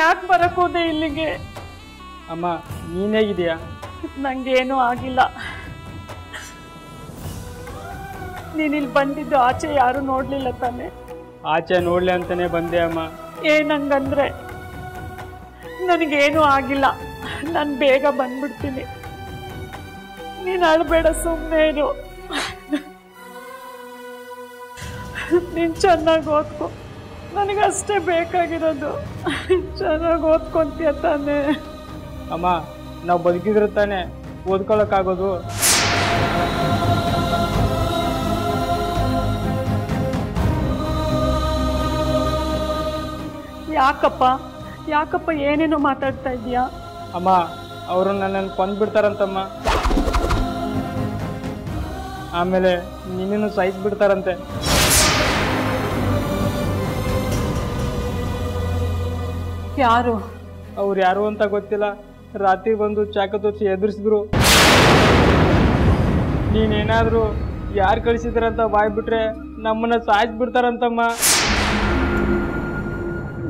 ಯಾಕೆ ಬರಕ್ ಹೋದೆ ಇಲ್ಲಿಗೆ? ಅಮ್ಮ ನೀನ್ ಹೇಗಿದೀಯಾ? ನಂಗೇನೂ ಆಗಿಲ್ಲ. ನೀನಿಲ್ಲಿ ಬಂದಿದ್ದು ಆಚೆ ಯಾರು ನೋಡ್ಲಿಲ್ಲ ತಾನೆ? ಆಚೆ ನೋಡ್ಲಿ ಅಂತಾನೆ ಬಂದೆ ಅಮ್ಮ. ಏನಂಗಂದ್ರೆ ನನಗೇನೂ ಆಗಿಲ್ಲ, ನಾನು ಬೇಗ ಬಂದ್ಬಿಡ್ತೀನಿ. ನೀನು ಅಳಬೇಡ, ಸುಮ್ಮನೆ ಇರು. ನೀನು ಚೆನ್ನಾಗಿ ಓದ್ಕೊ, ನನಗಷ್ಟೇ ಬೇಕಾಗಿರೋದು. ಚೆನ್ನಾಗಿ ಓದ್ಕೊಂತೀಯ ತಾನೆ? ಅಮ್ಮ ನಾವು ಬದುಕಿದ್ರೆ ತಾನೆ ಓದ್ಕೊಳಕ್ಕಾಗೋದು. ಯಾಕಪ್ಪ ಏನೇನೋ ಮಾತಾಡ್ತಾ ಇದೀಯಾ? ಅಮ್ಮ ಅವರು ನನ್ನನ್ನು ಕೊಂದ್ಬಿಡ್ತಾರಂತಮ್ಮ. ಆಮೇಲೆ ನಿನ್ನನ್ನು ಸಾಯಿಸ್ಬಿಡ್ತಾರಂತೆ. ಯಾರು? ಅವ್ರು ಯಾರು ಅಂತ ಗೊತ್ತಿಲ್ಲ. ರಾತ್ರಿ ಬಂದು ಚಾಕ ತೋರಿಸಿ ಎದುರಿಸಿದ್ರು. ನೀನೇನಾದರೂ ಯಾರು ಕಳಿಸಿದ್ರಂತ ಬಾಯ್ಬಿಟ್ರೆ ನಮ್ಮನ್ನ ಸಾಯಿಸ್ಬಿಡ್ತಾರಂತಮ್ಮ.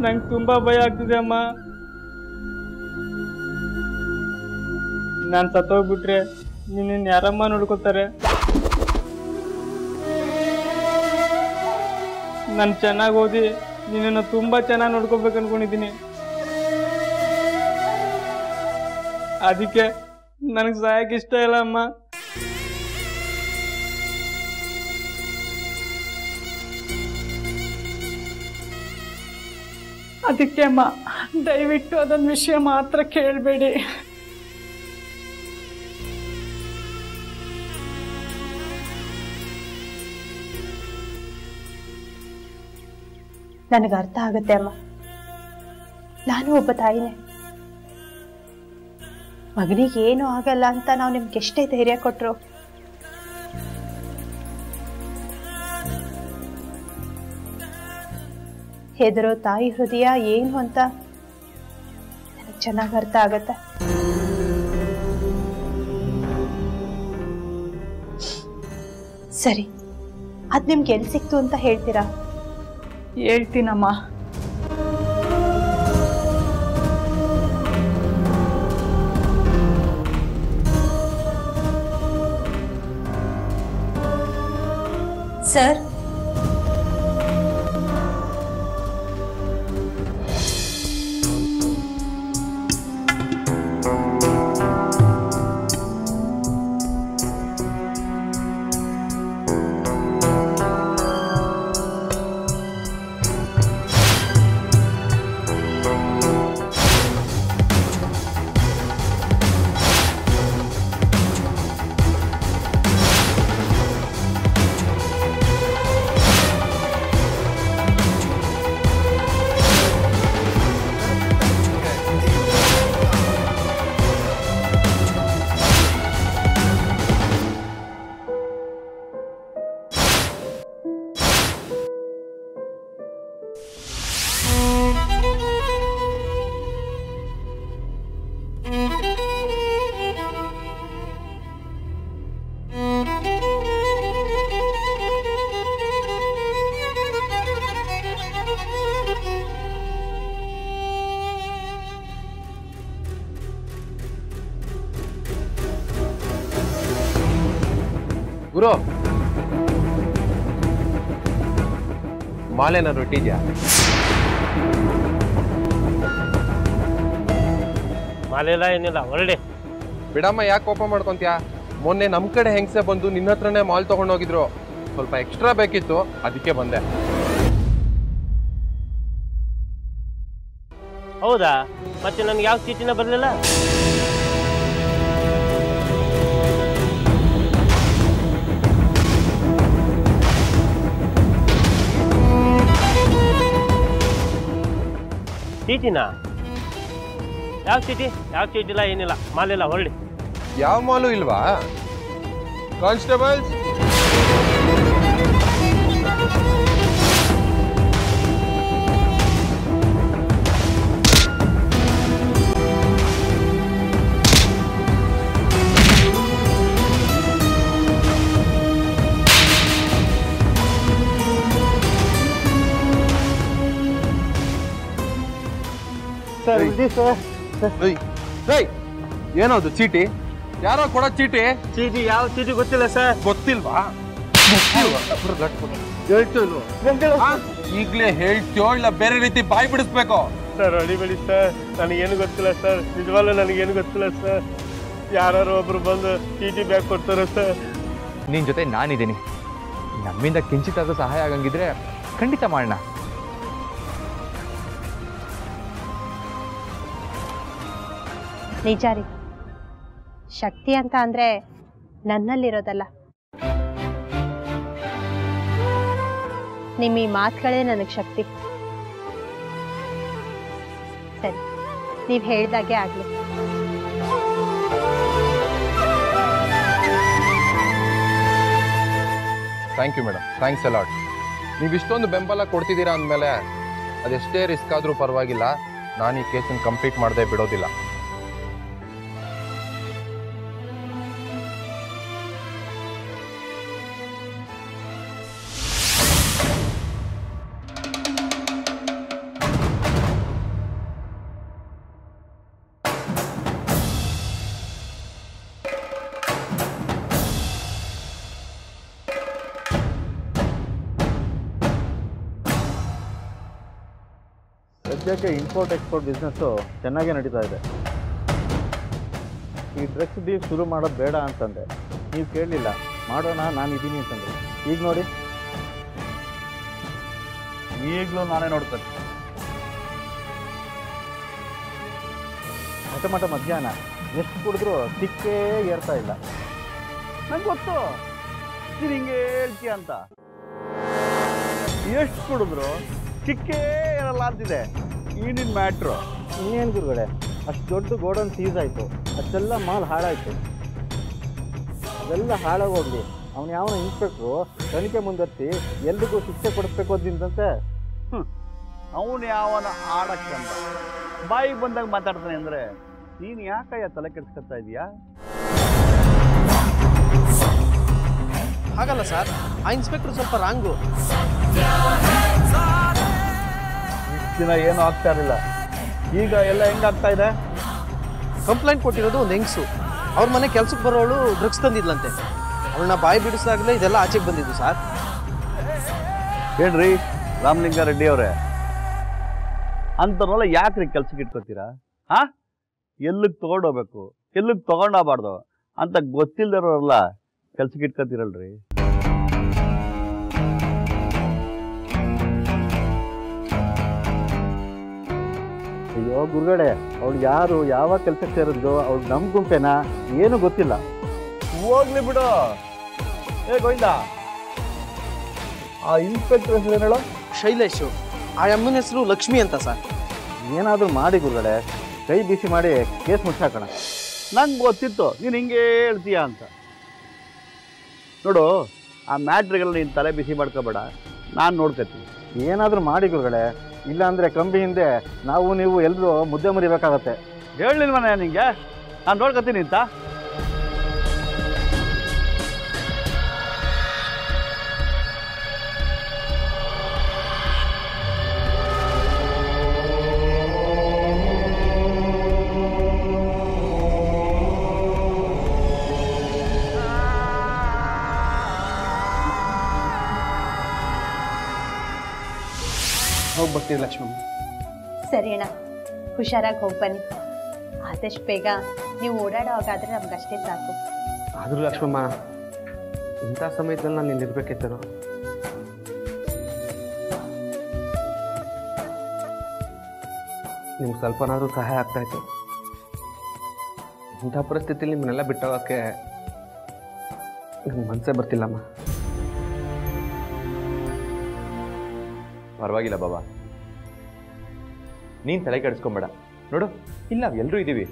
ನಂಗೆ ತುಂಬ ಭಯ ಆಗ್ತಿದೆ ಅಮ್ಮ. ನಾನು ಸತ್ತೋಗ್ಬಿಟ್ರೆ ನಿನ್ನ ಯಾರಮ್ಮ ನೋಡ್ಕೊತಾರೆ? ನಾನು ಚೆನ್ನಾಗಿ ಓದಿ ನಿನ್ನನ್ನು ತುಂಬ ಚೆನ್ನಾಗಿ ನೋಡ್ಕೋಬೇಕು ಅನ್ಕೊಂಡಿದ್ದೀನಿ. ಅದಕ್ಕೆ ನನಗೆ ಸಾಯಕ್ಕೆ ಇಷ್ಟ ಇಲ್ಲ ಅಮ್ಮ. ಅದಕ್ಕೆ ಅಮ್ಮ, ದಯವಿಟ್ಟು ಅದೊಂದು ವಿಷಯ ಮಾತ್ರ ಕೇಳಬೇಡಿ. ನನಗೆ ಅರ್ಥ ಆಗುತ್ತೆ ಅಮ್ಮ. ನಾನು ಒಬ್ಬ ತಾಯಿನೇ. ಮಗನಿಗೆ ಏನೂ ಆಗಲ್ಲ ಅಂತ ನಾವು ನಿಮ್ಗೆ ಎಷ್ಟೇ ಧೈರ್ಯ ಕೊಟ್ಟರು, ಹೆದರೋ ತಾಯಿ ಹೃದಯ ಏನು ಅಂತ ನನಗೆ ಚೆನ್ನಾಗಿ ಅರ್ಥ ಆಗತ್ತೆ. ಸರಿ, ಅದು ನಿಮ್ಗೆ ಎಲ್ಲಿ ಸಿಕ್ತು ಅಂತ ಹೇಳ್ತೀರಾ? ಹೇಳ್ತೀನಮ್ಮ. ಸರ್, ಗುರು, ಮಾಲೆನ ರೊಟ್ಟಿದ್ಯಾ? ಮಾಲೆ ಇಲ್ಲ, ಏನಿಲ್ಲ, ಹೊರಡಿ. ಬಿಡಮ್ಮ, ಯಾಕೆ ಕೋಪ ಮಾಡ್ಕೊಂತ್ಯಾ? ಮೊನ್ನೆ ನಮ್ಮ ಕಡೆ ಹೆಂಗಸೆ ಬಂದು ನಿನ್ನ ಹತ್ರನೇ ಮಾಲ್ ತಗೊಂಡೋಗಿದ್ರು. ಸ್ವಲ್ಪ ಎಕ್ಸ್ಟ್ರಾ ಬೇಕಿತ್ತು, ಅದಕ್ಕೆ ಬಂದೆ. ಹೌದಾ? ಮತ್ತೆ ನನ್ಗೆ ಯಾವ ಚೀಟಿನ ಬರಲಿಲ್ಲ? ಚೀಟಿನಾ? ಯಾವ ಚೀಟಿ? ಯಾವ ಚೀಟಿ ಇಲ್ಲ, ಏನಿಲ್ಲ, ಮಾಲಿಲ್ಲ, ಹೊರಡಿ. ಯಾವ ಮಾಲು ಇಲ್ವಾ? ಕಾನ್ಸ್ಟೇಬಲ್ಸ್, ಏನದು ಚೀಟಿ? ಯಾರೋ ಕೊಡೋ ಚೀಟಿ? ಚೀಟಿ ಯಾವ ಚೀಟಿ ಗೊತ್ತಿಲ್ಲ ಸರ್. ಗೊತ್ತಿಲ್ವಾ? ಈಗ್ಲೇ ಹೇಳ್ತೀಯೋ ಇಲ್ಲ ಬೇರೆ ರೀತಿ ಬಾಯಿ ಬಿಡಿಸ್ಬೇಕು? ಸರ್ ಹೊಡಿಬೇಡಿ ಸರ್, ನನಗೇನು ಗೊತ್ತಿಲ್ಲ ಸರ್, ನಿಜವಾಗ್ಲೂ ನನಗೇನು ಗೊತ್ತಿಲ್ಲ ಸರ್. ಯಾರು ಒಬ್ರು ಬಂದು ಚೀಟಿ ಬ್ಯಾಗ್ ಕೊಡ್ತಾರೆ ಸರ್. ನಿನ್ನ ಜೊತೆ ನಾನಿದ್ದೀನಿ, ನಮ್ಮಿಂದ ಕಿಂಚಿತಾದ್ರೂ ಸಹಾಯ ಆಗಂಗಿದ್ರೆ ಖಂಡಿತ ಮಾಡೋಣ. ನಿಜ ರೀ, ಶಕ್ತಿ ಅಂತ ಅಂದ್ರೆ ನನ್ನಲ್ಲಿರೋದಲ್ಲ, ನಿಮ್ಮ ಈ ಮಾತುಗಳೇ ನನಗೆ ಶಕ್ತಿ. ಸರಿ, ನೀವು ಹೇಳ್ದಾಗೆ ಆಗ್ಲಿ. Thank you madam, thanks a lot. ನೀವು ಇಷ್ಟೊಂದು ಬೆಂಬಲ ಕೊಡ್ತಿದ್ದೀರಾ ಅಂದಮೇಲೆ ಅದೆಷ್ಟೇ ರಿಸ್ಕ್ ಆದರೂ ಪರವಾಗಿಲ್ಲ, ನಾನು ಈ ಕೇಸನ್ನು ಕಂಪ್ಲೀಟ್ ಮಾಡದೆ ಬಿಡೋದಿಲ್ಲ. ಸದ್ಯಕ್ಕೆ ಇಂಪೋರ್ಟ್ ಎಕ್ಸ್ಪೋರ್ಟ್ ಬಿಸ್ನೆಸ್ಸು ಚೆನ್ನಾಗೇ ನಡೀತಾ ಇದೆ. ಈ ಡ್ರಗ್ಸ್ ಡೀಲ್ ಶುರು ಮಾಡೋದು ಬೇಡ ಅಂತಂದೆ, ನೀವು ಕೇಳಲಿಲ್ಲ. ಮಾಡೋಣ, ನಾನು ಇದ್ದೀನಿ ಅಂತಂದ್ರೆ ಈಗ ನೋಡಿ, ಈಗಲೂ ನಾನೇ ನೋಡ್ತೇನೆ. ಮಠ ಮಧ್ಯಾಹ್ನ ಎಷ್ಟು ಕುಡಿದ್ರೂ ಸಿಕ್ಕೇ ಏರ್ತಾ ಇಲ್ಲ. ನಂಗೆ ಗೊತ್ತು ನೀನು ಹಿಂಗೆ ಹೇಳ್ತೀಯ ಅಂತ. ಎಷ್ಟು ಕುಡಿದ್ರು ಚಿಕ್ಕೇ ಇರಲ್ಲ ಅಂತಿದೆ ಈ ನಿನ್ನ ಮ್ಯಾಟ್ರು. ಇನ್ನೇನು ಗುರುಗಡೆ, ಅಷ್ಟು ದೊಡ್ಡ ಗೋಡನ್ ಸೀಸ್ ಆಯಿತು, ಅಷ್ಟೆಲ್ಲ ಮಾಲ್ ಹಾಳಾಯಿತು. ಅದೆಲ್ಲ ಹಾಳಾಗೋಗ್ಲಿ, ಅವನು ಯಾವನ ಇನ್ಸ್ಪೆಕ್ಟ್ರು ತನಿಖೆ ಮುಂದತ್ತಿ ಎಲ್ರಿಗೂ ಶಿಕ್ಷೆ ಕೊಡಿಸ್ಬೇಕು ಅಂತಿದ್ದಂತೆ. ಅವನು ಯಾವನ ಆಡಕ್ಕೆ ಅಂತ ಬಾಯಿಗೆ ಬಂದಾಗ ಮಾತಾಡ್ತಾನೆ ಅಂದರೆ ನೀನು ಯಾಕಯ್ಯ ತಲೆ ಕೆಡಿಸ್ಕೊತಾ ಇದೀಯಾ? ಹಾಗಲ್ಲ ಸರ್, ಆ ಇನ್ಸ್ಪೆಕ್ಟರ್ ಸ್ವಲ್ಪ ರಾಂಗು. ದಿನ ಏನೂ ಆಗ್ತಾ ಇರಲಿಲ್ಲ, ಈಗ ಎಲ್ಲ ಹೆಂಗಾಗ್ತಾ ಇದೆ? ಕಂಪ್ಲೇಂಟ್ ಕೊಟ್ಟಿರೋದು ಒಂದು ಹೆಂಗ್ಸು, ಅವ್ರ ಮನೆ ಕೆಲ್ಸಕ್ಕೆ ಬರೋಳು ಡ್ರಗ್ಸ್ ತಂದಿದ್ಲಂತೆ. ಅವಳನ್ನ ಬಾಯಿ ಬಿಡಿಸಾಗಲೇ ಇದೆಲ್ಲ ಆಚೆಗೆ ಬಂದಿದ್ದು ಸರ್. ಹೇಳ್ರಿ ರಾಮಲಿಂಗಾರೆಡ್ಡಿ ಅವರೇ, ಅಂಥವ್ರನ್ನೆಲ್ಲ ಯಾಕ್ರಿ ಕೆಲ್ಸಕ್ಕೆ ಇಟ್ಕೋತೀರಾ? ಹಾಂ, ಎಲ್ಲಿಗೆ ತೊಗೊಂಡೋಗ್ಬೇಕು, ಎಲ್ಲಿಗೆ ತೊಗೊಂಡೋಗ್ಬಾರ್ದು ಅಂತ ಗೊತ್ತಿಲ್ಲದಿರೋರೆಲ್ಲ ಕೆಲ್ಸಕ್ಕೆ ಇಟ್ಕೋತೀರಲ್ರಿ. ಅಯ್ಯೋ ಗುರುಗಡೆ, ಅವ್ಳು ಯಾರು, ಯಾವಾಗ ಕೆಲ್ಸಕ್ಕೆ ಸೇರಿದ್ರು, ಅವ್ಳು ನಮ್ಮ ಗುಂಪೇನಾ ಏನು ಗೊತ್ತಿಲ್ಲ. ಹೋಗ್ಲಿ ಬಿಡು. ಏ ಗೋವಿಂದ, ಆ ಇನ್ಸ್ಪೆಕ್ಟರ್ ಹೆಸರು ಏನು ಹೇಳೋ? ಶೈಲೇಶು. ಆ ಅಮ್ಮನ ಹೆಸರು ಲಕ್ಷ್ಮಿ ಅಂತ ಸರ್. ಏನಾದರೂ ಮಾಡಿ ಗುರುಗಡೆ, ಕೈ ಬಿಸಿ ಮಾಡಿ ಕೇಸ್ ಮುಚ್ಚಾಕೋಣ. ನಂಗೆ ಗೊತ್ತಿತ್ತು ನೀನು ಹಿಂಗೆ ಹೇಳ್ತೀಯ ಅಂತ. ನೋಡು, ಆ ಮ್ಯಾಟ್ರಿಗೆಲ್ಲ ನೀನು ತಲೆ ಬಿಸಿ ಮಾಡ್ಕೋಬೇಡ, ನಾನು ನೋಡ್ಕೊತೀನಿ. ಏನಾದರೂ ಮಾಡಿ ಗುರುಗಡೆ, ಇಲ್ಲಾಂದರೆ ಕಂಬಿ ಹಿಂದೆ ನಾವು ನೀವು ಎಲ್ಲರೂ ಮುದ್ದೆ ಮುರಿಬೇಕಾಗತ್ತೆ. ಹೇಳಿಲ್ವನೇ ನಿಂಗೆ ನಾನು ನೋಡ್ಕೊತೀನಿ ಅಂತ? ಹೋಗಿ ಬರ್ತೀವಿ ಲಕ್ಷ್ಮಮ್ಮ. ಸರಿ ಅಣ್ಣ, ಹುಷಾರಾಗಿ ಹೋಗಿ ಬನ್ನಿ. ಆದಷ್ಟು ಬೇಗ ನೀವು ಓಡಾಡೋವಾಗಾದ್ರೆ ನಮ್ಗಷ್ಟೇ ಸಾಕು. ಆದರೂ ಲಕ್ಷ್ಮಮ್ಮ, ಇಂಥ ಸಮಯದಲ್ಲಿ ನಾನು ನಿಲ್ಲಿರ್ಬೇಕಿತ್ತರು. ನಿಮ್ಗೆ ಸ್ವಲ್ಪನಾದರೂ ಸಹಾಯ ಆಗ್ತಾಯಿತ್ತು. ಇಂಥ ಪರಿಸ್ಥಿತಿಯಲ್ಲಿ ನಿಮ್ಮನ್ನೆಲ್ಲ ಬಿಟ್ಟೋಗೋಕ್ಕೆ ನಂಗೆ ಮನಸ್ಸೇ ಬರ್ತಿಲ್ಲಮ್ಮ. ಪರವಾಗಿಲ್ಲ ಬಾಬಾ, ನೀನು ತಲೆ ಕೆಡಿಸ್ಕೊಂಬೇಡ. ನೋಡು, ಇಲ್ಲ ಎಲ್ಲರೂ ಇದ್ದೀವಿ,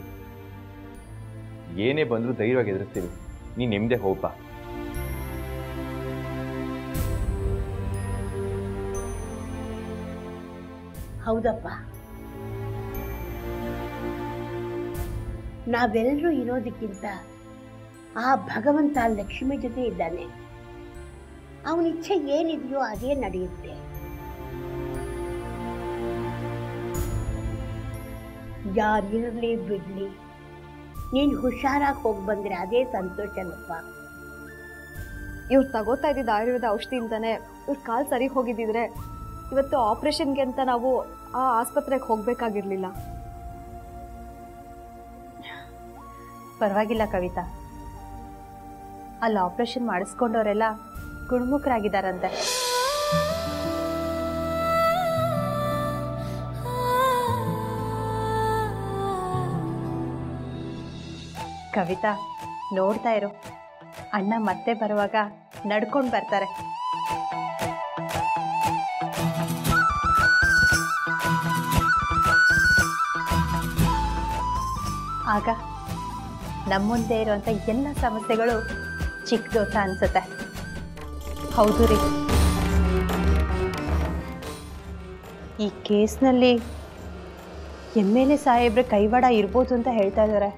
ಏನೇ ಬಂದರೂ ಧೈರ್ಯವಾಗಿ ಎದುರಿಸ್ತೀವಿ. ನೀನು ನೆಮ್ಮದಿ ಹೋಗಪ್ಪ. ಹೌದಪ್ಪ, ನಾವೆಲ್ಲರೂ ಇರೋದಕ್ಕಿಂತ ಆ ಭಗವಂತ ಲಕ್ಷ್ಮಿ ಜೊತೆ ಇದ್ದಾನೆ. ಅವನ ಇಚ್ಛೆ ಏನಿದೆಯೋ ಅದೇ ನಡೆಯುತ್ತೆ. ಯಾರಿರಲಿ ಬಿಡ್ಲಿ, ನೀನು ಹುಷಾರಾಗಿ ಹೋಗಿ ಬಂದರೆ ಅದೇ ಸಂತೋಷನಪ್ಪ. ಇವ್ರು ತಗೋತಾ ಇದ್ದಿದ್ದು ಆಯುರ್ವೇದ ಔಷಧಿಯಿಂದಾನೆ ಇವ್ರ ಕಾಲು ಸರಿ ಹೋಗಿದ್ದಿದ್ರೆ ಇವತ್ತು ಆಪರೇಷನ್ಗೆ ಅಂತ ನಾವು ಆ ಆಸ್ಪತ್ರೆಗೆ ಹೋಗ್ಬೇಕಾಗಿರ್ಲಿಲ್ಲ. ಪರವಾಗಿಲ್ಲ ಕವಿತಾ, ಅಲ್ಲಿ ಆಪರೇಷನ್ ಮಾಡಿಸ್ಕೊಂಡವರೆಲ್ಲ ಗುಣಮುಖರಾಗಿದ್ದಾರಂತೆ. ಕವಿತಾ, ನೋಡ್ತಾ ಇರು, ಅಣ್ಣ ಮತ್ತೆ ಬರುವಾಗ ನಡ್ಕೊಂಡು ಬರ್ತಾರೆ. ಆಗ ನಮ್ಮ ಮುಂದೆ ಇರುವಂಥ ಎಲ್ಲ ಸಮಸ್ಯೆಗಳು ಚಿಕ್ಕದೋತ ಅನ್ಸುತ್ತೆ. ಹೌದು ರೀ, ಈ ಕೇಸ್ನಲ್ಲಿ MLA ಸಾಹೇಬ್ರ ಕೈವಾಡ ಇರ್ಬೋದು ಅಂತ ಹೇಳ್ತಾ ಇದ್ದಾರೆ.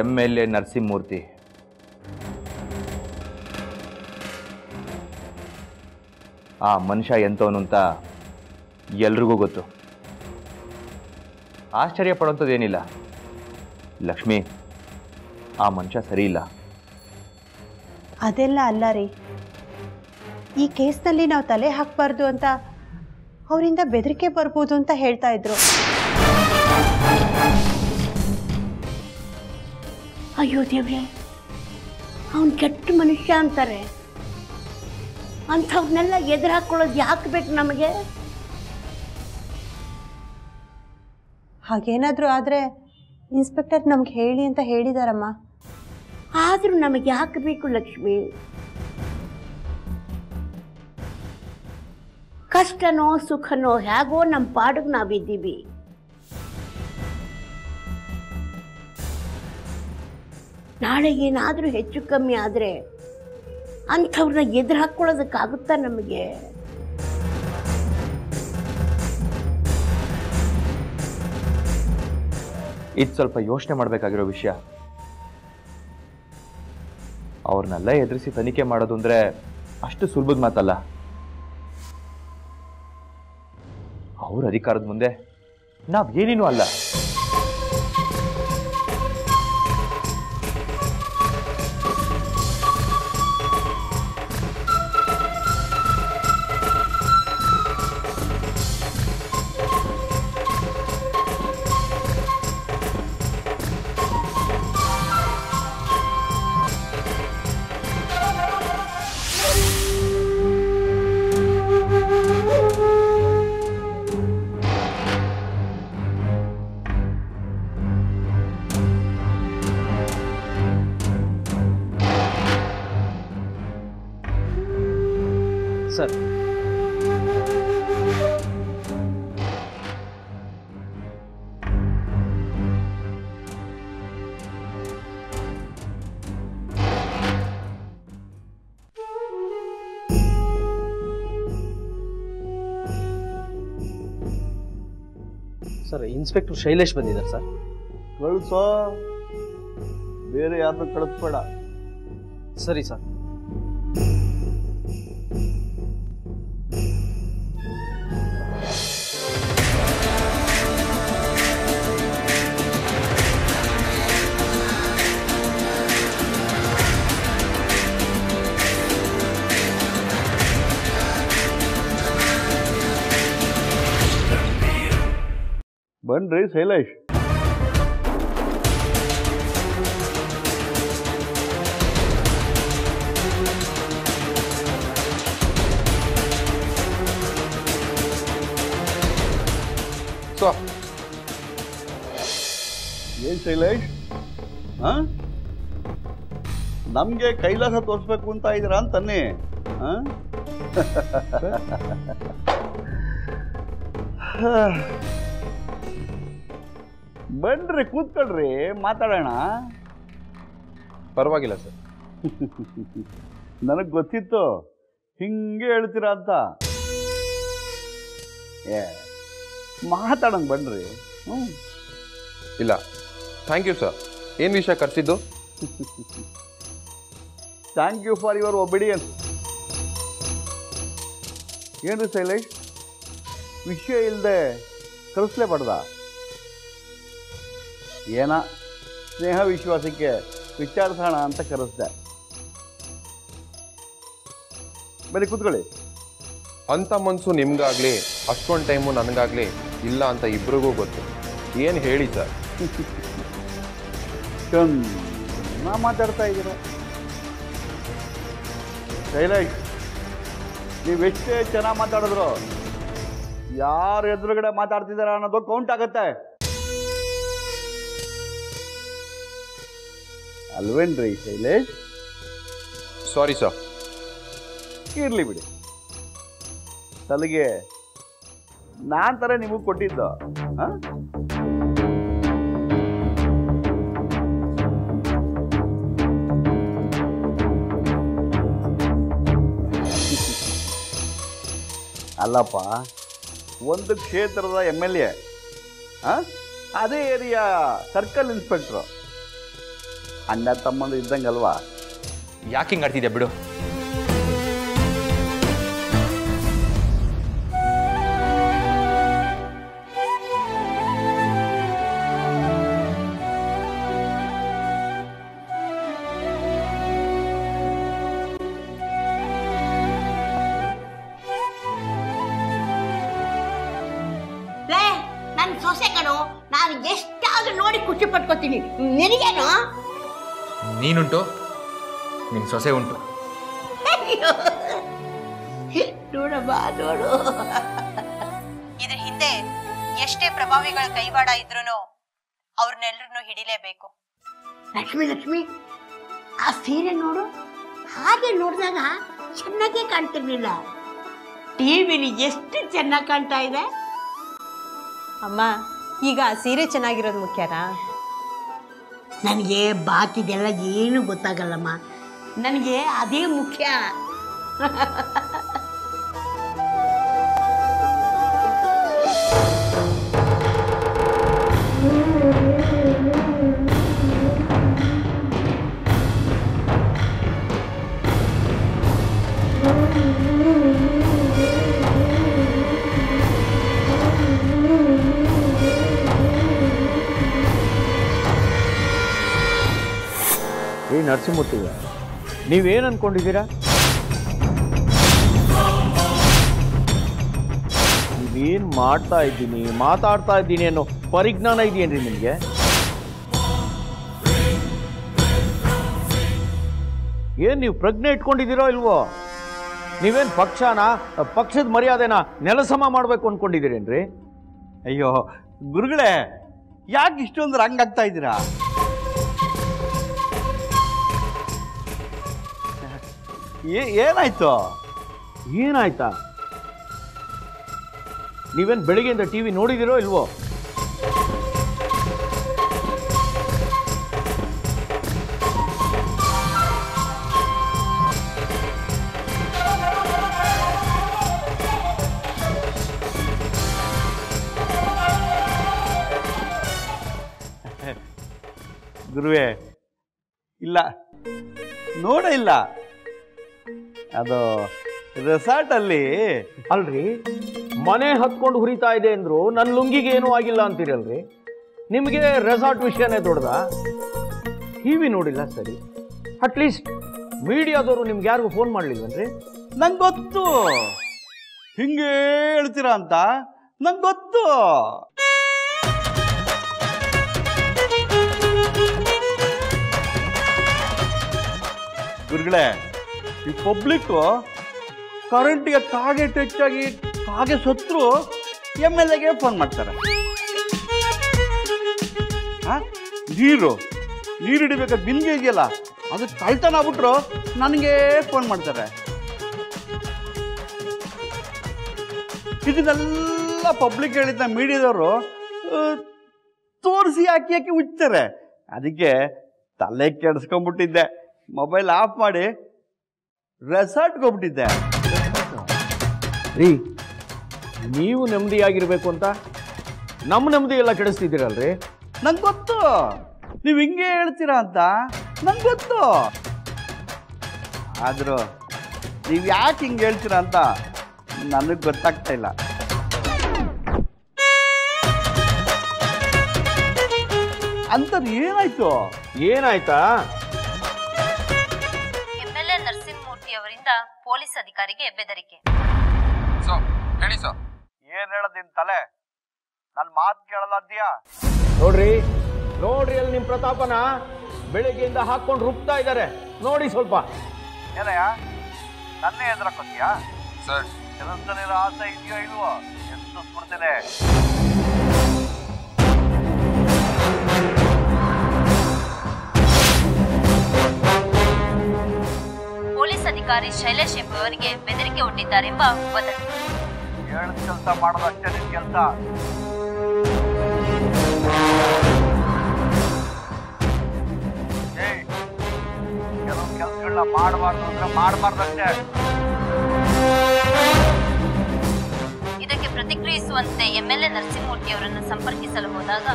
MLA ನರಸಿಂಹಮೂರ್ತಿ ಆ ಮನುಷ್ಯ ಎಂಥವನು ಅಂತ ಎಲ್ರಿಗೂ ಗೊತ್ತು. ಆಶ್ಚರ್ಯ ಪಡೋಂಥದ್ದೇನಿಲ್ಲ. ಲಕ್ಷ್ಮಿ, ಆ ಮನುಷ್ಯ ಸರಿ ಇಲ್ಲ. ಅದೆಲ್ಲ ಅಲ್ಲ ರೀ, ಈ ಕೇಸ್ನಲ್ಲಿ ನಾವು ತಲೆ ಹಾಕಬಾರ್ದು ಅಂತ ಅವರಿಂದ ಬೆದರಿಕೆ ಬರ್ಬೋದು ಅಂತ ಹೇಳ್ತಾ ಇದ್ರು. ಅಯ್ಯೋ ದೇವ್ರೆ, ಅವನು ಕೆಟ್ಟ ಮನುಷ್ಯ ಅಂತಾರೆ. ಅಂಥವ್ರನ್ನೆಲ್ಲ ಎದುರು ಹಾಕ್ಕೊಳ್ಳೋದು ಯಾಕೆ ಬೇಕು ನಮಗೆ? ಹಾಗೇನಾದರೂ ಆದರೆ ಇನ್ಸ್ಪೆಕ್ಟರ್ ನಮ್ಗೆ ಹೇಳಿ ಅಂತ ಹೇಳಿದಾರಮ್ಮ. ಆದರೂ ನಮಗೆ ಯಾಕೆ ಬೇಕು ಲಕ್ಷ್ಮಿ? ಕಷ್ಟನೋ ಸುಖನೋ ಹೇಗೋ ನಮ್ಮ ಪಾಡಿಗೆ ನಾವಿದ್ದೀವಿ. ನಾಳೆ ಏನಾದರೂ ಹೆಚ್ಚು ಕಮ್ಮಿ ಆದರೆ ಅಂಥವ್ರನ್ನ ಎದುರು ಹಾಕ್ಕೊಳ್ಳೋದಕ್ಕಾಗುತ್ತಾ ನಮಗೆ? ಇದು ಸ್ವಲ್ಪ ಯೋಚನೆ ಮಾಡಬೇಕಾಗಿರೋ ವಿಷಯ. ಅವ್ರನ್ನೆಲ್ಲ ಎದುರಿಸಿ ತನಿಖೆ ಮಾಡೋದು ಅಂದರೆ ಅಷ್ಟು ಸುಲಭದ ಮಾತಲ್ಲ. ಅವ್ರ ಅಧಿಕಾರದ ಮುಂದೆ ನಾವ್ ಏನೇನೂ ಅಲ್ಲ. ಸರ್, ಸರ್ ಇನ್ಸ್ಪೆಕ್ಟರ್ ಶೈಲೇಶ್ ಬಂದಿದ್ದಾರೆ ಸರ್. ಕಳಿಸೋ, ಬೇರೆ ಯಾರನ್ನ ಕಳಿಸ್ಬೇಡ. ಸರಿ ಸರ್. ಬನ್ರಿ ಶೈಲೇಶ್. ಏನ್ ಶೈಲೇಶ್, ನಮ್ಗೆ ಕೈಲಾಸ ತೋರಿಸ್ಬೇಕು ಅಂತ ಇದ್ದೀರಾ ಅಂತನ್ನಿ? ಬನ್ರಿ ಕೂತ್ಕೊಳ್ರಿ, ಮಾತಾಡೋಣ. ಪರವಾಗಿಲ್ಲ ಸರ್. ನನಗೆ ಗೊತ್ತಿತ್ತು ಹಿಂಗೆ ಹೇಳ್ತೀರಾ ಅಂತ. ಮಾತಾಡೋಣ ಬನ್ರಿ. ಇಲ್ಲ, ಥ್ಯಾಂಕ್ ಯು ಸರ್. ಏನು ವಿಷಯ ಕರೆಸಿದ್ದು? Thank you for your obedience. ಏನು ಶೈಲೇಶ್, ವಿಷಯ ಇಲ್ಲದೆ ಕಳಿಸ್ಲೇಬಾರ್ದ? ಏನ ಸ್ನೇಹ ವಿಶ್ವಾಸಕ್ಕೆ ವಿಚಾರಿಸೋಣ ಅಂತ ಕರೆಸ್ದೆ. ಬರೀ ಕೂತ್ಕೊಳ್ಳಿ. ಅಂಥ ಮನಸ್ಸು ನಿಮ್ಗಾಗ್ಲಿ ಅಷ್ಟೊಂದು ಟೈಮು ನನಗಾಗ್ಲಿ ಇಲ್ಲ ಅಂತ ಇಬ್ರಿಗೂ ಗೊತ್ತು. ಏನು ಹೇಳಿ ಸರ್? ನಾ ಮಾತಾಡ್ತಾ ಇದ್ದೀರ ಶೈಲೇಶ್, ನೀವೆಷ್ಟೇ ಚೆನ್ನಾಗಿ ಮಾತಾಡಿದ್ರು ಯಾರು ಎದುರುಗಡೆ ಮಾತಾಡ್ತಿದಾರ ಅನ್ನೋದು ಕೌಂಟ್ ಆಗತ್ತೆ ಅಲ್ವೇನ್ರಿ ಶೈಲೇಶ್? Sorry sir. ಇರ್ಲಿ ಬಿಡಿ, ತಲೆಗೆ ನಾನ್ ತರ ನಿಮಗೆ ಕೊಟ್ಟಿದ್ದು. ಅಲ್ಲಪ್ಪ, ಒಂದು ಕ್ಷೇತ್ರದ MLA, ಅದೇ ಏರಿಯಾ ಸರ್ಕಲ್ ಇನ್ಸ್ಪೆಕ್ಟ್ರು, ಅಣ್ಣ ತಮ್ಮಂದು ಇದ್ದಂಗಲ್ವಾ? ಯಾಕೆ ಹಿಂಗೆ ಆಡ್ತಿದ್ಯಾ ಬಿಡು. ನನ್ನ ಸೊಸೆ ಕಣೋ, ನಾನು ಎಷ್ಟಾದ್ರೂ ನೋಡಿ ಖುಷಿ ಪಟ್ಕೋತೀನಿ. ನಿನಗೇನು? ನೀನುಂಟು, ನಿನ್ನ ಸೊಸೆ ಉಂಟು. ನೋಡಮ್ಮ, ನೋಡು. ಇದ್ರ ಹಿಂದೆ ಎಷ್ಟೇ ಪ್ರಭಾವಿಗಳ ಕೈವಾಡ ಇದ್ರೂ ಅವ್ರನ್ನೆಲ್ಲರನ್ನು ಹಿಡಿಲೇಬೇಕು. ಲಕ್ಷ್ಮಿ, ಲಕ್ಷ್ಮಿ, ಆ ಸೀರೆ ನೋಡು. ಹಾಗೆ ನೋಡಿದಾಗ ಚೆನ್ನಾಗೇ ಕಾಣ್ತಿರ್ಲಿಲ್ಲ. ಟಿವಿಲಿ ಎಷ್ಟು ಚೆನ್ನಾಗಿ ಕಾಣ್ತಾ ಇದೆ. ಅಮ್ಮ, ಈಗ ಸೀರೆ ಚೆನ್ನಾಗಿರೋದು ಮುಖ್ಯನಾ? ನನಗೆ ಬಾಕಿದೆಲ್ಲ ಏನು ಗೊತ್ತಾಗಲ್ಲಮ್ಮ. ನನಗೆ ಅದೇ ಮುಖ್ಯ. ನರಸಿಂಹಮೂರ್ತಿ, ನೀವೇನು ಅನ್ಕೊಂಡಿದ್ದೀರಾ? ನೀವೇನು ಮಾಡ್ತಾ ಇದ್ದೀನಿ, ಮಾತಾಡ್ತಾ ಇದ್ದೀನಿ ಅನ್ನೋ ಪರಿಜ್ಞಾನ ಇದೆಯೇನ್ರಿ ನಿಮಗೆ? ಏನು ನೀವು ಪ್ರಜ್ಞೆ ಇಟ್ಕೊಂಡಿದ್ದೀರೋ ಇಲ್ವೋ? ನೀವೇನು ಪಕ್ಷದ ಮರ್ಯಾದೆನ ನೆಲಸಮ ಮಾಡಬೇಕು ಅಂದ್ಕೊಂಡಿದ್ದೀರೇನ್ರಿ? ಅಯ್ಯೋ ಗುರುಗಳೇ, ಯಾಕೆ ಇಷ್ಟೊಂದು ರಂಗಾಗ್ತಾ ಇದ್ದೀರಾ? ಏನಾಯ್ತು? ಏನಾಯ್ತಾ? ನೀವೇನು ಬೆಳಿಗ್ಗೆಯಿಂದ ಟಿವಿ ನೋಡಿದಿರೋ ಇಲ್ವೋ? ಗುರುವೇ, ಇಲ್ಲ, ನೋಡ ಇಲ್ಲ. ಅದು ರೆಸಾರ್ಟ್ ಅಲ್ಲಿ ಅಲ್ರಿ, ಮನೆ ಹತ್ಕೊಂಡು ಹುರಿತಾ ಇದೆ ಅಂದ್ರು ನನ್ನ ಲುಂಗಿಗೆ ಏನೂ ಆಗಿಲ್ಲ ಅಂತೀರಲ್ರಿ. ನಿಮಗೆ ರೆಸಾರ್ಟ್ ವಿಷಯನೇ ದೊಡ್ಡದ? ಟಿವಿ ನೋಡಿಲ್ಲ ಸರಿ, ಅಟ್ಲೀಸ್ಟ್ ಮೀಡಿಯಾದವರು ನಿಮ್ಗೆ ಯಾರಿಗೂ ಫೋನ್ ಮಾಡ್ಲಿಲ್ವನ್ರಿ? ನಂಗೆ ಗೊತ್ತು ಹಿಂಗೆ ಹೇಳ್ತೀರಾ ಅಂತ, ನಂಗೆ ಗೊತ್ತು. ಗುರುಗಳೇ, ಈ ಪಬ್ಲಿಕ್ಕು ಕರೆಂಟಿಗೆ ಕಾಗೆ ಟಚ್ ಆಗಿ ಕಾಗೆ ಸತ್ರು MLAಗೆ ಫೋನ್ ಮಾಡ್ತಾರೆ. ನೀರು ಹಿಡಿಬೇಕಾದ ಬಿನ್ಗೆ ಇದೆಯಲ್ಲ, ಅದು ಕಳ್ತನ ಆಗ್ಬಿಟ್ರು ನನಗೆ ಫೋನ್ ಮಾಡ್ತಾರೆ. ಇದನ್ನೆಲ್ಲ ಪಬ್ಲಿಕ್ ಹೇಳಿದ್ದ ಮೀಡಿಯಾದವರು ತೋರಿಸಿ ಹಾಕಿ ಹಾಕಿ ಉಚ್ತಾರೆ. ಅದಕ್ಕೆ ತಲೆ ಕೆಡಿಸ್ಕೊಂಡ್ಬಿಟ್ಟಿದ್ದೆ, ಮೊಬೈಲ್ ಆಫ್ ಮಾಡಿ ರೆಸಾರ್ಟ್ಗೆ ಹೋಗ್ಬಿಟ್ಟಿದ್ದೆ. ರೀ, ನೀವು ನೆಮ್ಮದಿಯಾಗಿರ್ಬೇಕು ಅಂತ ನಮ್ಮ ನೆಮ್ಮದಿ ಎಲ್ಲ ಕೆಡಿಸ್ತಿದ್ದೀರಲ್ರಿ. ನಂಗೆ ಗೊತ್ತು ನೀವು ಹಿಂಗೆ ಹೇಳ್ತೀರಾ ಅಂತ, ನಂಗೆ ಗೊತ್ತು. ಆದರೂ ನೀವು ಯಾಕೆ ಹಿಂಗೆ ಹೇಳ್ತೀರಾ ಅಂತ ನನಗೆ ಗೊತ್ತಾಗ್ತಾ ಇಲ್ಲ. ಅಂಥದ್ದು ಏನಾಯ್ತು? ಏನಾಯ್ತಾ? MLA ನರಸಿಂಹಮೂರ್ತಿ ಅವರಿಂದ ಪೊಲೀಸ್ ಅಧಿಕಾರಿಗೆ ಬೆದರಿಕೆ. ಹೇಳಿ ಸರ್. ಏನ್ ಹೇಳದ್ ನಿನ್ ತಲೆ? ನನ್ ಮಾತು ಕೇಳಲ್ಲ ಅಂತೀಯಾ? ನೋಡ್ರಿ ಅಲ್ಲಿ ನಿಮ್ ಪ್ರತಾಪನ ಬೆಳಿಗ್ಗೆಯಿಂದ ಹಾಕೊಂಡು ರುಬ್ತಾ ಇದ್ದಾರೆ ನೋಡಿ ಸ್ವಲ್ಪ. ಏನಯ್ಯ ನನ್ನೇ ಎದುರಾಕೋತೀಯಾ? ಸರ್ ಕೆಲಸದಲ್ಲಿರೋ ಆಸೆ ಇದೆಯೋ ಇಲ್ವೋ ಎಷ್ಟು ಸ್ಫೂರ್ತಿದೆ. ಪೊಲೀಸ್ ಅಧಿಕಾರಿ ಶೈಲೇಶ್ ಎಂಬುವರಿಗೆ ಬೆದರಿಕೆ ಒಡ್ಡಿದ್ದಾರೆಂಬ ವದಂತಿ. ಹೇಳಿದ ಕೆಲಸ ಮಾಡೋದಷ್ಟೇ ನಿನ್ ಕೆಲಸ. ಕೆಲವು ಕೆಲಸಗಳನ್ನ ಮಾಡಬಾರ್ದು ಅಂದ್ರೆ ಮಾಡಬಾರ್ದಷ್ಟೇ. ಇದಕ್ಕೆ ಪ್ರತಿಕ್ರಿಯಿಸುವಂತೆ MLA ನರಸಿಂಹಮೂರ್ತಿ ಅವರನ್ನು ಸಂಪರ್ಕಿಸಲು ಹೋದಾಗ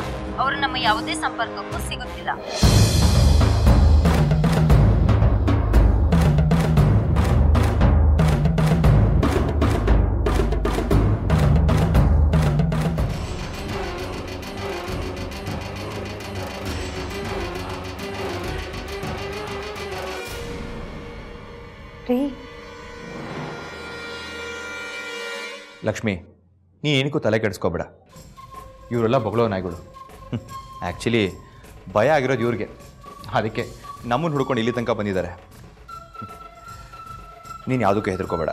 ಅವರು ನಮ್ಮ ಯಾವುದೇ ಸಂಪರ್ಕಕ್ಕೂ ಸಿಗುತ್ತಿಲ್ಲ. ಲಕ್ಷ್ಮಿ, ನೀ ಏನಕ್ಕೂ ತಲೆ ಕೆಡಿಸ್ಕೋಬೇಡ. ಇವರೆಲ್ಲ ಬೊಗಳೋ ನಾಯಿಗಳು. ಆ್ಯಕ್ಚುಲಿ ಭಯ ಆಗಿರೋದು ಇವ್ರಿಗೆ, ಅದಕ್ಕೆ ನಮ್ಮನ್ನು ಹುಡ್ಕೊಂಡು ಇಲ್ಲಿ ತನಕ ಬಂದಿದ್ದಾರೆ. ನೀನು ಯಾವುದಕ್ಕೂ ಹೆದರ್ಕೋಬೇಡ.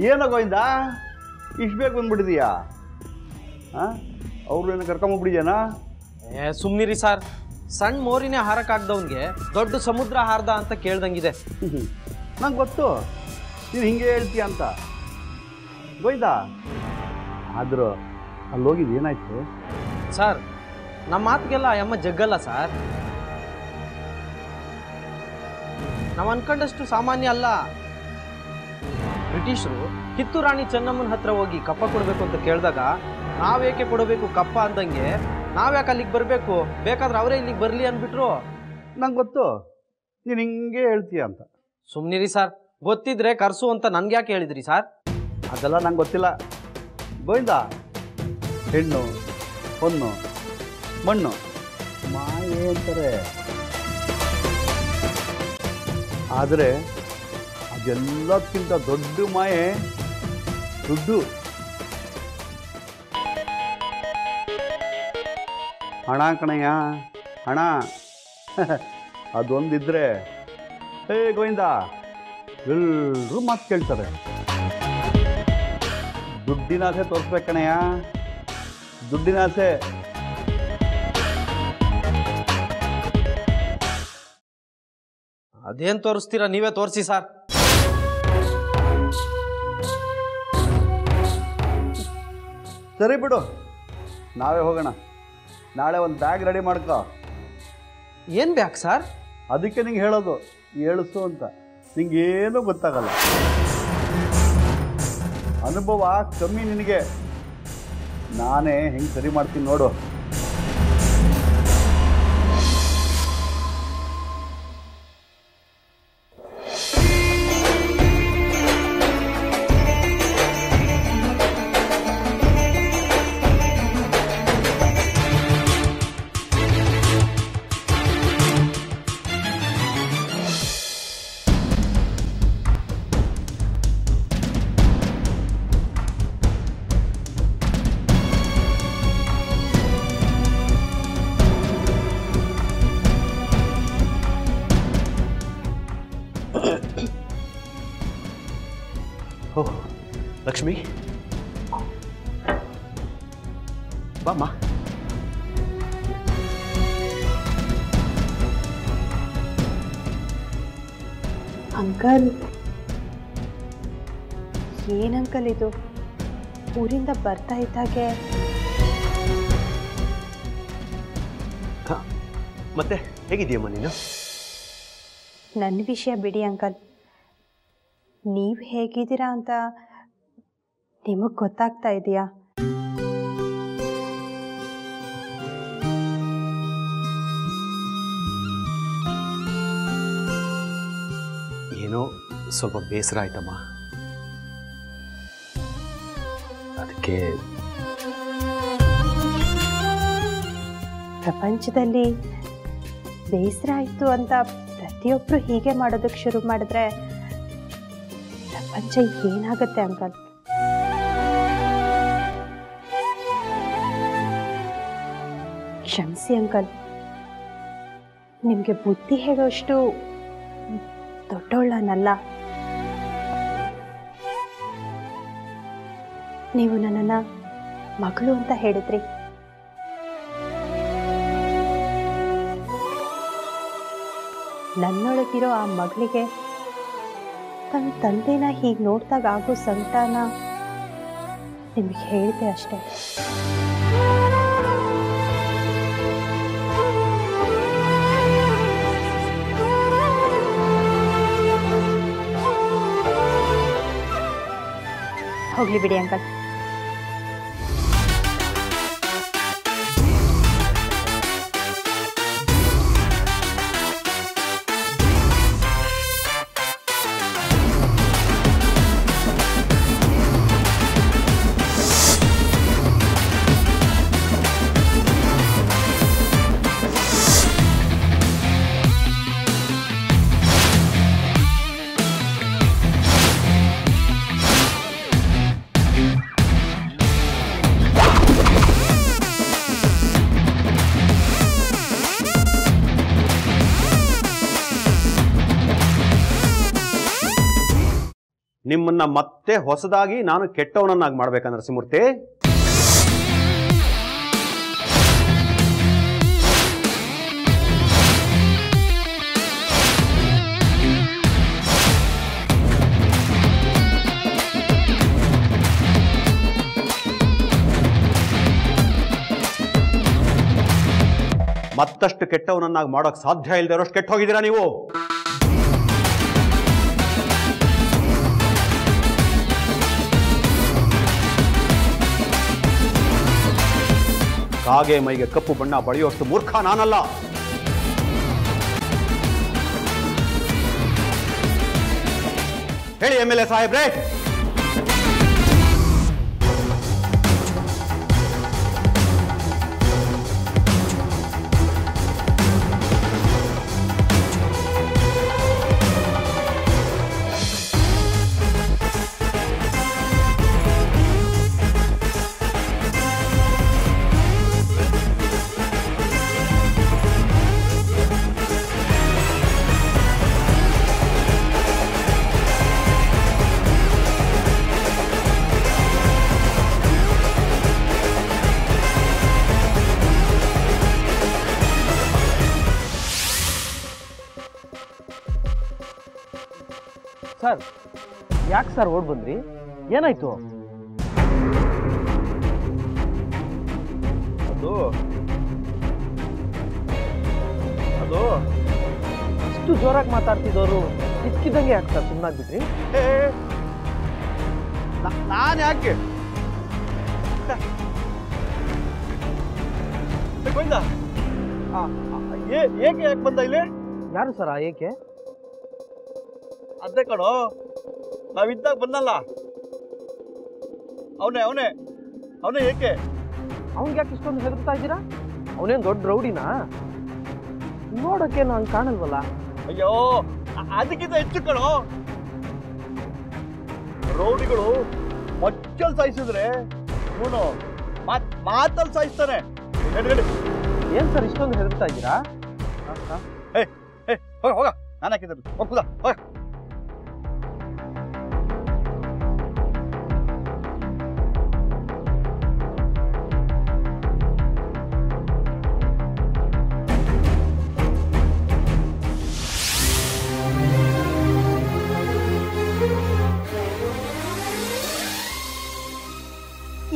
ಏನೋ ಗೋವಿಂದ ಇಷ್ಟು ಬೇಗ ಬಂದ್ಬಿಟ್ಟಿದೀಯಾ? ಅವ್ರನ್ನ ಕರ್ಕೊಂಬಂದ್ಬಿಟ್ಟಿದ್ಯಾನಾ? ಸುಮ್ಮನಿರಿ ಸರ್, ಸಣ್ಣ ಮೋರಿನೇ ಹಾರಕ್ಕಾಗ್ದವನ್ಗೆ ದೊಡ್ಡ ಸಮುದ್ರ ಹಾರ್ದ ಅಂತ ಕೇಳ್ದಂಗಿದೆ. ನಂಗೆ ಗೊತ್ತು ನೀನು ಹಿಂಗೆ ಹೇಳ್ತೀಯ ಅಂತ. ಗೋವಿಂದ ಆದರೂ ಅಲ್ಲಿ ಹೋಗಿದ್ದು ಏನಾಯ್ತು ಸರ್? ನಮ್ಮ ಮಾತಿಗೆಲ್ಲ ಅಮ್ಮ ಜಗ್ಗಲ್ಲ ಸರ್. ನಾವು ಅನ್ಕೊಂಡಷ್ಟು ಸಾಮಾನ್ಯ ಅಲ್ಲ. ಬ್ರಿಟಿಷರು ಕಿತ್ತೂರು ರಾಣಿ ಚೆನ್ನಮ್ಮನ ಹತ್ರ ಹೋಗಿ ಕಪ್ಪ ಕೊಡಬೇಕು ಅಂತ ಕೇಳಿದಾಗ ನಾವೇಕೆ ಕೊಡಬೇಕು ಕಪ್ಪ ಅಂದಂಗೆ ನಾವ್ಯಾಕೆ ಅಲ್ಲಿಗೆ ಬರಬೇಕು, ಬೇಕಾದ್ರೆ ಅವರೇ ಇಲ್ಲಿಗೆ ಬರಲಿ ಅಂದ್ಬಿಟ್ರು. ನಂಗೆ ಗೊತ್ತು ನೀನು ಹಿಂಗೆ ಹೇಳ್ತೀಯ ಅಂತ. ಸುಮ್ಮನಿರಿ ಸರ್, ಗೊತ್ತಿದ್ರೆ ಕರ್ಸು ಅಂತ ನನ್ಗೆ ಯಾಕೆ ಹೇಳಿದ್ರಿ ಸರ್? ಅದೆಲ್ಲ ನಂಗೆ ಗೊತ್ತಿಲ್ಲ ಗೋವಿಂದ. ಹೆಣ್ಣು ಹೊನ್ನು ಮಣ್ಣು ಮಾಯೆ ಅಂತಾರೆ, ಆದರೆ ಅದೆಲ್ಲಕ್ಕಿಂತ ದೊಡ್ಡ ಮಾಯೆ ದುಡ್ಡು. ಹಣ ಕಣಯ್ಯ, ಹಣ. ಅದೊಂದಿದ್ರೆ ಹೇ ಗೋವಿಂದ ಎಲ್ಲರೂ ಮಾತು ಕೇಳ್ತಾರೆ. ದುಡ್ಡಿನ ಆಸೆ ತೋರಿಸ್ಬೇಕು ಕಣಯ್ಯ, ದುಡ್ಡಿನ ಆಸೆ. ಅದೇನು ತೋರಿಸ್ತೀರಾ, ನೀವೇ ತೋರಿಸಿ ಸರ್. ಸರಿ ಬಿಡು, ನಾವೇ ಹೋಗೋಣ. ನಾಳೆ ಒಂದು ಬ್ಯಾಗ್ ರೆಡಿ ಮಾಡ್ಕೋ. ಏನು ಬ್ಯಾಗ್ ಸರ್? ಅದಕ್ಕೆ ನಿಂಗೆ ಹೇಳೋದು, ಹೇಳಿಸು ಅಂತ. ನಿಂಗೇನೂ ಗೊತ್ತಾಗಲ್ಲ, ಅನುಭವ ಕಮ್ಮಿ ನಿನಗೆ. ನಾನೇ ಹೆಂಗೆ ಸರಿ ಮಾಡ್ತೀನಿ ನೋಡು. ಲಕ್ಷ್ಮಿ ಬಾಮ್ಮ. ಅಂಕಲ್, ಏನಂಕಲ್ ಇದು? ಊರಿಂದ ಬರ್ತಾ ಇದ್ದಾಗೆ ಮತ್ತೆ ಹೇಗಿದೆಯಮ್ಮ ನೀನು? ನನ್ನ ವಿಷಯ ಬಿಡಿ ಅಂಕಲ್, ನೀವು ಹೇಗಿದ್ದೀರಾ ಅಂತ ನಿಮಗೆ ಗೊತ್ತಾಗ್ತಾ ಇದೆಯಾ? ಏನೋ ಸ್ವಲ್ಪ ಬೇಸರ ಆಯ್ತಮ್ಮ. ಅದಕ್ಕೆ ಪ್ರಪಂಚದಲ್ಲಿ ಬೇಸರ ಆಯಿತು ಅಂತ ಪ್ರತಿಯೊಬ್ಬರು ಹೀಗೆ ಮಾಡೋದಕ್ಕೆ ಶುರು ಮಾಡಿದ್ರೆ ಪ್ರಪಂಚ ಏನಾಗುತ್ತೆ ಅಂಕಲ್? ಕ್ಷಮಿಸಿ ಅಂಕಲ್, ನಿಮಗೆ ಬುದ್ಧಿ ಹೇಳೋಷ್ಟು ದೊಡ್ಡೋಳ್ಳನಲ್ಲ. ನೀವು ನನ್ನನ್ನು ಮಗಳು ಅಂತ ಹೇಳಿದ್ರಿ. ನನ್ನೊಳಗಿರೋ ಆ ಮಗಳಿಗೆ ತನ್ನ ತಂದೆನ ಹೀಗೆ ನೋಡಿದಾಗ ಆಗೋ ಸಂಕಟನ ನಿಮಗೆ ಹೇಳಿದೆ ಅಷ್ಟೇ. ಹೋಗ್ಲಿ ಬಿಡಿ ಅಂಕಲ್. ನಿಮ್ಮನ್ನ ಮತ್ತೆ ಹೊಸದಾಗಿ ನಾನು ಕೆಟ್ಟವನನ್ನಾಗಿ ಮಾಡ್ಬೇಕಾ ನರಸಿಂಹಮೂರ್ತಿ? ಮತ್ತಷ್ಟು ಕೆಟ್ಟವನನ್ನಾಗಿ ಮಾಡೋಕೆ ಸಾಧ್ಯ ಇಲ್ಲದೆ ಇರೋಷ್ಟು ಕೆಟ್ಟ ಹೋಗಿದ್ದೀರಾ ನೀವು. ಕಾಗೆ ಮೈಗೆ ಕಪ್ಪು ಬಣ್ಣ ಬಳಿಯುವಷ್ಟು ಮೂರ್ಖ ನಾನಲ್ಲ. ಹೇಳಿ MLA ಸಾಹೇಬ್ರೆ. ಸರ್, ಯಾಕೆ ಸರ್ ಓಡ್ ಬಂದ್ರಿ? ಏನಾಯ್ತು? ಅದು ಇಷ್ಟು ಜೋರಾಗಿ ಮಾತಾಡ್ತಿದ್ದವರು ಇದ್ಕಿದ್ದಂಗೆ ಯಾಕೆ ಸರ್ ಸುಮ್ಮನಾಗ್ಬಿಟ್ರಿ? ನಾನು ಯಾಕೆ ಬಂದ? ಏಕೆ ಯಾಕೆ ಬಂದ ಇಲ್ಲಿ? ಯಾರು ಸರ್ ಏಕೆ? ಅದೇ ಕಣೋ, ನಾವಿದ್ದಾಗ ಬಂದಲ್ಲ ಅವನೇ ಏಕೆ? ಅವ್ನಿಗೆ ಯಾಕೆ ಇಷ್ಟೊಂದು ಹೆದರ್ತಾ ಇದ್ದೀರಾ? ಅವನೇನು ದೊಡ್ಡ ರೌಡಿನಾ? ನೋಡೋಕೆ ನಾನು ಕಾಣಲ್ವಲ್ಲ. ಅಯ್ಯೋ, ಅದಕ್ಕಿಂತ ಹೆಚ್ಚು ಕಣೋ. ರೌಡಿಗಳು ಮಚ್ಚಲ್ ಸಾಯಿಸಿದ್ರೆ ಇವನು ಮಾತಲ್ಲಿ ಸಾಯಿಸ್ತಾನೆ. ಏನ್ ಸರ್ ಇಷ್ಟೊಂದು ಹೆದರ್ತಾ ಇದ್ದೀರಾ? ಹೋಗ ನಾನು ಹಾಕಿದ್ರು ಹೋಗ್ಬೋದಾ? ಹೋಗ.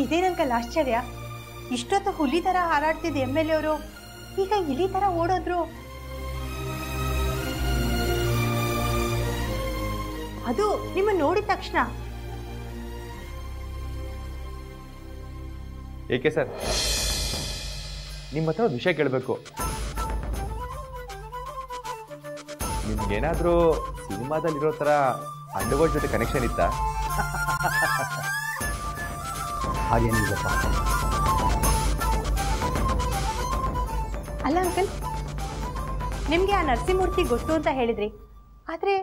ಇದೇನಂಕಲ್ ಆಶ್ಚರ್ಯ, ಇಷ್ಟೊತ್ತು ಹುಲಿ ಥರ ಹಾರಾಡ್ತಿದ್ದ MLA ಅವರು ಈಗ ಇಲಿ ತರ ಓಡೋದ್ರು. ಅದು ನಿಮ್ಮ ನೋಡಿದ ತಕ್ಷಣ. ಏಕೆ ಸರ್, ನಿಮ್ಮ ಹತ್ರ ಒಂದು ವಿಷಯ ಕೇಳಬೇಕು. ನಿಮ್ಗೇನಾದರೂ ಸಿನಿಮಾದಲ್ಲಿರೋ ಥರ ಅಂಡರ್ವರ್ಲ್ಡ್ ಜೊತೆ ಕನೆಕ್ಷನ್ ಇತ್ತಾ? ಹಾಗೇನಿಲ್ಲಪ್ಪ. ಅಲ್ಲ ಅಂಕಲ್, ನಿಮ್ಗೆ ಆ ನರಸಿಂಹಮೂರ್ತಿ ಗೊತ್ತು ಅಂತ ಹೇಳಿದ್ರಿ, ಆದ್ರೆ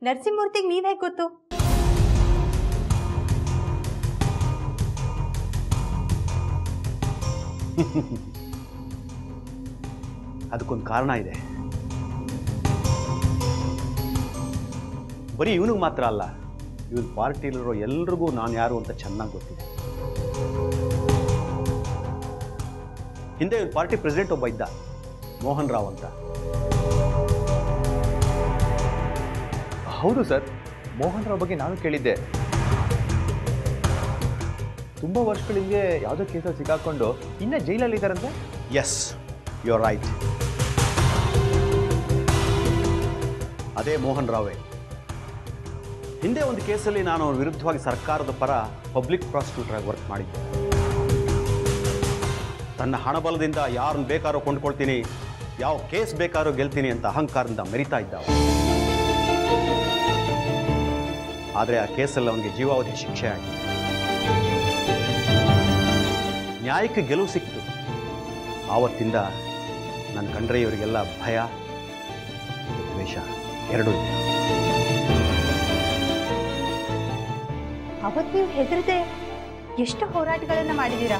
ನರಸಿಂಹಮೂರ್ತಿಗೆ ನೀವ್ ಹೇಗೆ ಗೊತ್ತು? ಅದಕ್ಕೊಂದು ಕಾರಣ ಇದೆ. ಬರೀ ಇವನಿಗೆ ಮಾತ್ರ ಅಲ್ಲ, ಇವನ್ ಪಾರ್ಟಿಲಿರೋ ಎಲ್ರಿಗೂ ನಾನು ಯಾರು ಅಂತ ಚೆನ್ನಾಗಿ ಗೊತ್ತಿದೆ. ಹಿಂದೆ ಇವನ್ ಪಾರ್ಟಿ ಪ್ರೆಸಿಡೆಂಟ್ ಒಬ್ಬ ಇದ್ದ, ಮೋಹನ್ ರಾವ್ ಅಂತ. ಹೌದು ಸರ್, ಮೋಹನ್ ರಾವ್ ಬಗ್ಗೆ ನಾನು ಕೇಳಿದ್ದೆ. ತುಂಬ ವರ್ಷಗಳ ಹಿಂದೆ ಯಾವುದೋ ಕೇಸಲ್ಲಿ ಸಿಕ್ಕಾಕೊಂಡು ಇನ್ನೂ ಜೈಲಲ್ಲಿ ಇದ್ದಾರಂತೆ. Yes, you are right. ಅದೇ ಮೋಹನ್ ರಾವೇ. ಹಿಂದೆ ಒಂದು ಕೇಸಲ್ಲಿ ನಾನು ಅವ್ರ ವಿರುದ್ಧವಾಗಿ ಸರ್ಕಾರದ ಪರ ಪಬ್ಲಿಕ್ ಪ್ರಾಸಿಕ್ಯೂಟರ್ ಆಗಿ ವರ್ಕ್ ಮಾಡಿದ್ದೆ. ತನ್ನ ಹಣಬಲದಿಂದ ಯಾರನ್ನು ಬೇಕಾದ್ರೂ ಕೊಂಡ್ಕೊಳ್ತೀನಿ, ಯಾವ ಕೇಸ್ ಬೇಕಾದ್ರೂ ಗೆಲ್ತೀನಿ ಅಂತ ಅಹಂಕಾರದಿಂದ ಮೆರಿತಾ ಇದ್ದ. ಆದರೆ ಆ ಕೇಸಲ್ಲಿ ಅವನಿಗೆ ಜೀವಾವಧಿ ಶಿಕ್ಷೆ ಆಯಿತು. ನ್ಯಾಯಕ್ಕೆ ಗೆಲುವು ಸಿಕ್ತು. ಆವತ್ತಿಂದ ನನ್ನ ಕಂಡ್ರೆ ಇವರಿಗೆಲ್ಲ ಭಯ, ದ್ವೇಷ ಎರಡೂ ಇದೆ. ಅವತ್ತು ನೀವು ಹೆದರದೆ ಎಷ್ಟು ಹೋರಾಟಗಳನ್ನ ಮಾಡಿದೀರಾ.